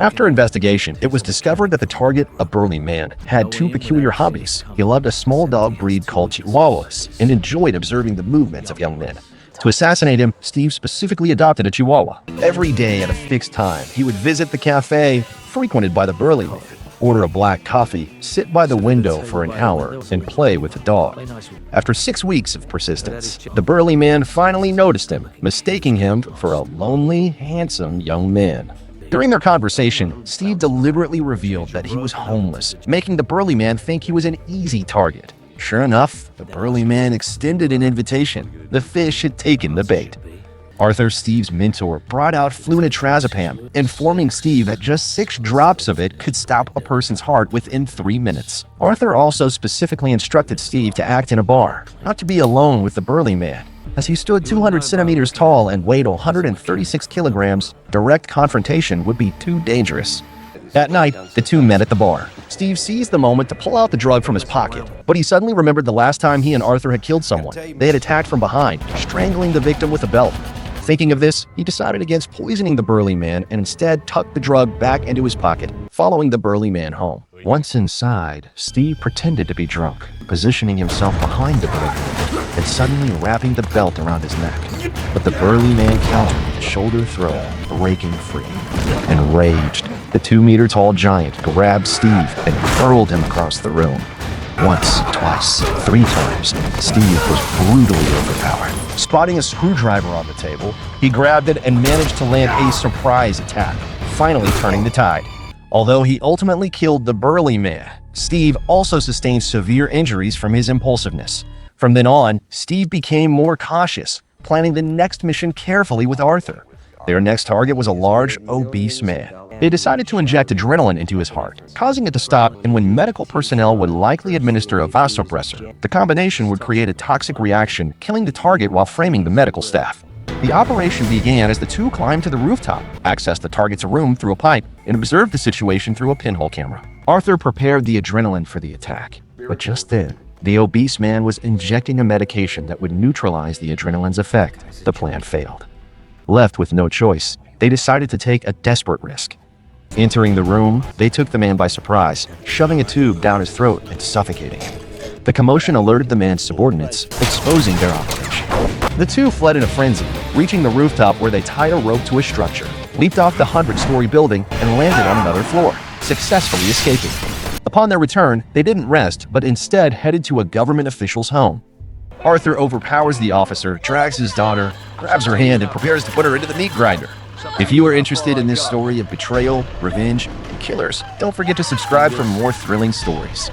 After investigation, it was discovered that the target, a burly man, had two peculiar hobbies. He loved a small dog breed called Chihuahuas and enjoyed observing the movements of young men. To assassinate him, Steve specifically adopted a Chihuahua. Every day at a fixed time, he would visit the cafe frequented by the burly man, order a black coffee, sit by the window for an hour, and play with the dog. After 6 weeks of persistence, the burly man finally noticed him, mistaking him for a lonely, handsome young man. During their conversation, Steve deliberately revealed that he was homeless, making the burly man think he was an easy target. Sure enough, the burly man extended an invitation. The fish had taken the bait. Arthur, Steve's mentor, brought out flunitrazepam, informing Steve that just 6 drops of it could stop a person's heart within 3 minutes. Arthur also specifically instructed Steve to act in a bar, not to be alone with the burly man. As he stood 200 centimeters tall and weighed 136 kilograms, direct confrontation would be too dangerous. At night, the two met at the bar. Steve seized the moment to pull out the drug from his pocket, but he suddenly remembered the last time he and Arthur had killed someone. They had attacked from behind, strangling the victim with a belt. Thinking of this, he decided against poisoning the burly man and instead tucked the drug back into his pocket, following the burly man home. Once inside, Steve pretended to be drunk, positioning himself behind the burly man and suddenly wrapping the belt around his neck. But the burly man countered with a shoulder throw, breaking free. Enraged, the 2-meter-tall giant grabbed Steve and hurled him across the room. Once, twice, 3 times, Steve was brutally overpowered. Spotting a screwdriver on the table, he grabbed it and managed to land a surprise attack, finally turning the tide. Although he ultimately killed the burly man, Steve also sustained severe injuries from his impulsiveness. From then on, Steve became more cautious, planning the next mission carefully with Arthur. Their next target was a large, obese man. They decided to inject adrenaline into his heart, causing it to stop, and when medical personnel would likely administer a vasopressor, the combination would create a toxic reaction, killing the target while framing the medical staff. The operation began as the two climbed to the rooftop, accessed the target's room through a pipe, and observed the situation through a pinhole camera. Arthur prepared the adrenaline for the attack, but just then, the obese man was injecting a medication that would neutralize the adrenaline's effect. The plan failed. Left with no choice, they decided to take a desperate risk. Entering the room, they took the man by surprise, shoving a tube down his throat and suffocating him. The commotion alerted the man's subordinates, exposing their operation. The two fled in a frenzy, reaching the rooftop where they tied a rope to a structure, leaped off the 100-story building, and landed on another floor, successfully escaping. Upon their return, they didn't rest, but instead headed to a government official's home. Arthur overpowers the officer, drags his daughter, grabs her hand, and prepares to put her into the meat grinder. If you are interested in this story of betrayal, revenge, and killers, don't forget to subscribe for more thrilling stories.